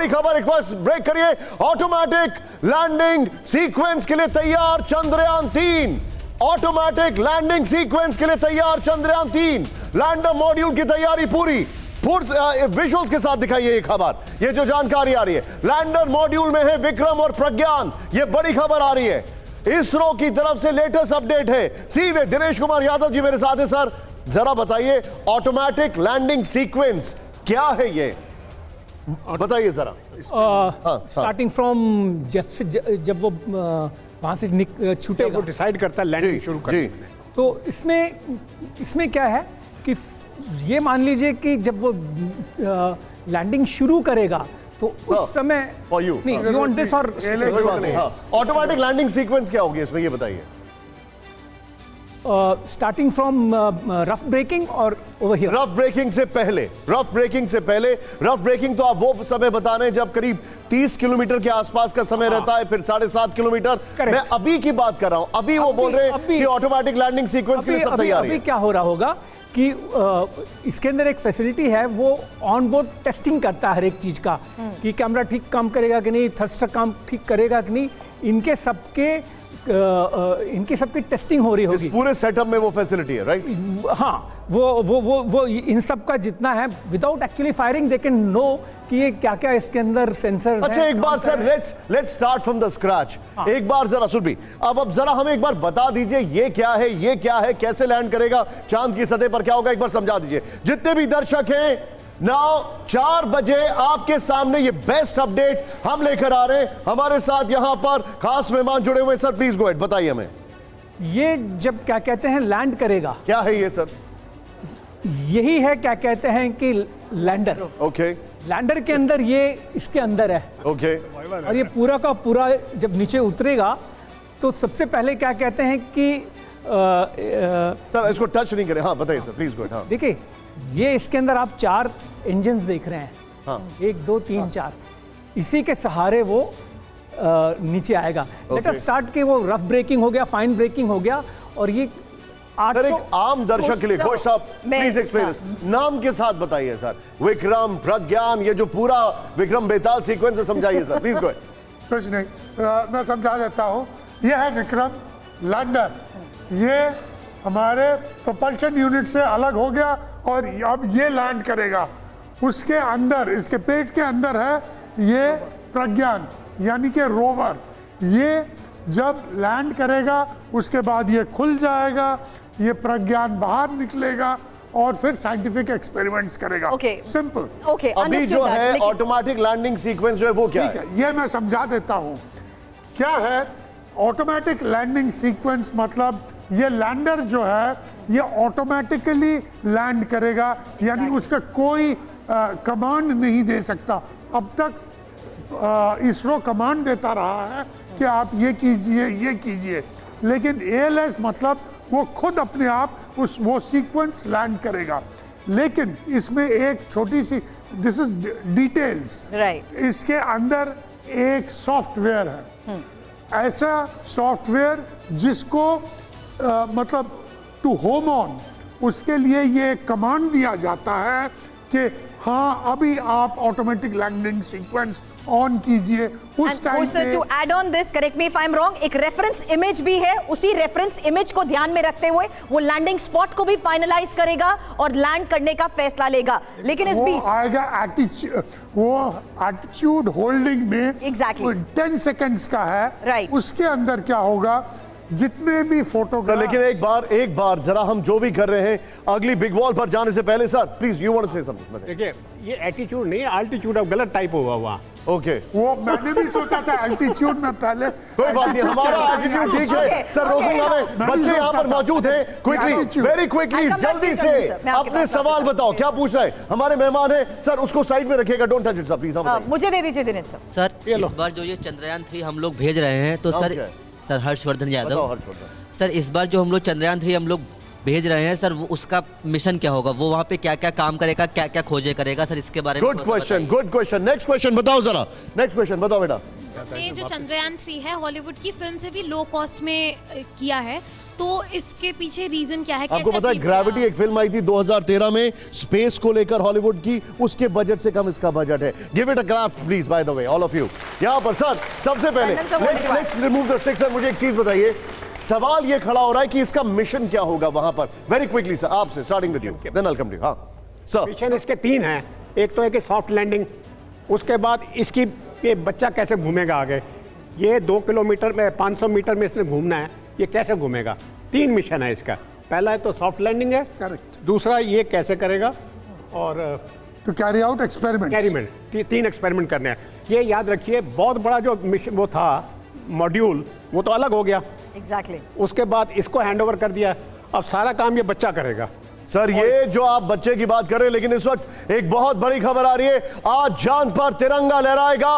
बड़ी खबर, एक बार ब्रेक करिए। ऑटोमेटिक लैंडिंग सीक्वेंस के लिए तैयार चंद्रयान 3। ऑटोमेटिक लैंडिंग सीक्वेंस के लिए तैयार चंद्रयान 3। लैंडर मॉड्यूल की तैयारी पूरी विजुअल्स के साथ दिखाइए ये खबर, ये जो जानकारी आ रही है। लैंडर मॉड्यूल में है विक्रम और प्रज्ञान, ये बड़ी खबर आ रही है। इसरो की तरफ से लेटेस्ट अपडेट है। सीधे दिनेश कुमार यादव जी मेरे साथ है। सर जरा बताइए ऑटोमेटिक लैंडिंग सीक्वेंस क्या है, ये बताइए जरा। स्टार्टिंग फ्रॉम जब वो वहां से छूटेगा, वो डिसाइड करता है लैंडिंग शुरू करने। तो इसमें क्या है कि ये मान लीजिए कि जब वो लैंडिंग शुरू करेगा तो उस समय यू वांट दिस और ऑटोमेटिक लैंडिंग सीक्वेंस क्या होगी इसमें, ये बताइए। स्टार्टिंग फ्रॉम रफ ब्रेकिंग और ओवर हियर। रफ ब्रेकिंग से पहले रफ ब्रेकिंग तो आप वो समय बता रहे हैं जब करीब 30 किलोमीटर के आसपास का समय रहता है, फिर 7.5 किलोमीटर। मैं अभी की बात कर रहा हूं। अभी वो बोल रहे हैं कि ऑटोमेटिक लैंडिंग सीक्वेंस के लिए सब तैयार है। अभी क्या हो रहा होगा कि इसके अंदर एक फैसिलिटी है, वो ऑन बोर्ड टेस्टिंग करता है हर एक चीज का कि कैमरा ठीक काम करेगा कि नहीं, थ्रस्टर काम ठीक करेगा कि नहीं। इनके सबकी टेस्टिंग हो रही होगी। पूरे सेटअप में वो फैसिलिटी है, राइट? हाँ, वो इन सब का जितना है, without actually firing they can know कि ये क्या क्या इसके अंदर सेंसर्स हैं। अच्छा एक बार sir let's start from the scratch. एक बार जरा सुरभि, अब जरा हमें एक बार बता दीजिए ये क्या है, कैसे लैंड करेगा, चांद की सतह पर क्या होगा, एक बार समझा दीजिए। जितने भी दर्शक हैं, नाउ 4 बजे आपके सामने ये बेस्ट अपडेट हम लेकर आ रहे हैं। हमारे साथ यहां पर खास मेहमान जुड़े हुए हैं। सर प्लीज गो अहेड, बताइए हमें। ये जब क्या कहते हैं लैंड करेगा, क्या है ये सर? यही है क्या कहते हैं कि लैंडर। ओके, लैंडर के अंदर ये इसके अंदर है। ओके, और ये पूरा का पूरा जब नीचे उतरेगा तो सबसे पहले क्या कहते हैं कि सर इसको टच नहीं करें। हाँ बताइए सर, प्लीज गो। हाँ देखिए, ये इसके अंदर आप 4 इंजन्स देख रहे हैं। हाँ, 1 2 3 4, इसी के सहारे वो नीचे आएगा। लेट अस स्टार्ट के वो रफ ब्रेकिंग हो गया, फाइन ब्रेकिंग हो गया, और ये 800। एक आम दर्शक के लिए घोष साहब प्लीज एक्सप्लेन, नाम के साथ बताइए सर। विक्रम, प्रज्ञान, ये जो पूरा विक्रम बेताल सीक्वेंस है, समझाइए सर प्लीज गो। कुछ नहीं, मैं समझा देता हूँ। ये है विक्रम लैंडर, ये हमारे प्रोपल्शन यूनिट से अलग हो गया और अब ये लैंड करेगा। उसके अंदर, इसके पेट के अंदर है ये प्रज्ञान यानी कि रोवर। ये जब लैंड करेगा उसके बाद ये खुल जाएगा, ये प्रज्ञान बाहर निकलेगा और फिर साइंटिफिक एक्सपेरिमेंट्स करेगा। सिंपल। अभी जो है ऑटोमेटिक लैंडिंग सीक्वेंस जो है वो क्या है? ये मैं समझा देता हूँ क्या है। ऑटोमेटिक लैंडिंग सीक्वेंस मतलब ये लैंडर जो है ये ऑटोमेटिकली लैंड करेगा, यानी उसका कोई कमांड नहीं दे सकता। अब तक इसरो कमांड देता रहा है कि आप ये कीजिए, लेकिन ALS मतलब वो खुद अपने आप वो सीक्वेंस लैंड करेगा। लेकिन इसमें एक छोटी सी, दिस इज डिटेल्स, राइट, इसके अंदर एक सॉफ्टवेयर है। ऐसा सॉफ्टवेयर जिसको मतलब टू होम ऑन, उसके लिए ये कमांड दिया जाता है कि हाँ अभी आप ऑटोमेटिक लैंडिंग सीक्वेंस ऑन कीजिए। उस टाइम पे to add on this, correct me if I am wrong, एक रेफरेंस इमेज भी है। उसी रेफरेंस इमेज को ध्यान में रखते हुए वो लैंडिंग स्पॉट को भी फाइनलाइज करेगा और लैंड करने का फैसला लेगा। लेकिन इस बीच आएगा एटीट्यूड होल्डिंग में, एग्जैक्टली 10 सेकेंड्स का है, राइट। उसके अंदर क्या होगा, जितने भी फोटोग्राफ। लेकिन एक बार जरा हम जो भी कर रहे हैं अगली बिग वॉल पर जाने से पहले sir please you want to say something. देखिए ये एटीट्यूड नहीं, अल्टीट्यूड अब गलत टाइप होगा वहाँ। ओके, वो मैंने भी सोचा था एल्टीट्यूड में पहले। कोई बात नहीं, हमारा एटीट्यूड ठीक है सर। रोकूंगा मैं, बच्चे यहाँ पर मौजूद हैं। क्विकली, वेरी क्विकली, जल्दी से अपने सवाल बताओ, क्या पूछ रहे हैं हमारे मेहमान हैं। सर उसको साइड में रखिएगा, don't touch it sir please. मुझे दे दीजिए दिनेश सर। सर इस बार जो ये चंद्रयान 3 हम लोग भेज रहे हैं, तो सर हर्षवर्धन यादव, सर इस बार जो हम लोग चंद्रयान 3 हम लोग भेज रहे हैं सर, वो उसका मिशन क्या होगा, वो वहाँ पे क्या क्या काम करेगा, क्या क्या खोजे करेगा सर, इसके बारे में। Good question. नेक्स्ट क्वेश्चन बताओ जरा, नेक्स्ट क्वेश्चन बताओ बेटा। ये जो चंद्रयान 3 है हॉलीवुड की फिल्म से भी लो कॉस्ट में किया है तो इसके पीछे रीजन क्या है? आपको कैसे पता है achieve ग्रेविटी किया? एक फिल्म आई थी 2013 में स्पेस को लेकर हॉलीवुड की, उसके बजट से कम इसका बजट है। Give it a clap please by the way all of you. यहां पर सर सबसे पहले Silence of audio. Let's remove the stick. Sir मुझे एक चीज बताइए, सवाल ये खड़ा हो रहा है कि इसका मिशन क्या होगा वहां पर। वेरी क्विकली सर आपसे starting with you then I come to. हां सर मिशन इसके 3 हैं। एक तो है कि सॉफ्ट लैंडिंग, उसके बाद इसकी ये बच्चा कैसे घूमेगा आगे, ये 2 किलोमीटर में 500 मीटर में इसने घूमना है, ये कैसे घूमेगा। 3 मिशन है इसका। पहला है तो सॉफ्ट लैंडिंग है, Correct. दूसरा ये कैसे करेगा, और to carry out experiment. Experiment, 3 experiment करने हैं। ये याद रखिए, बहुत बड़ा जो मिशन वो था मॉड्यूल, वो तो अलग हो गया। एग्जैक्टली उसके बाद इसको हैंडओवर कर दिया, अब सारा काम ये बच्चा करेगा। सर ये जो आप बच्चे की बात कर रहे हैं, लेकिन इस वक्त एक बहुत बड़ी खबर आ रही है। आज चांद पर तिरंगा लहराएगा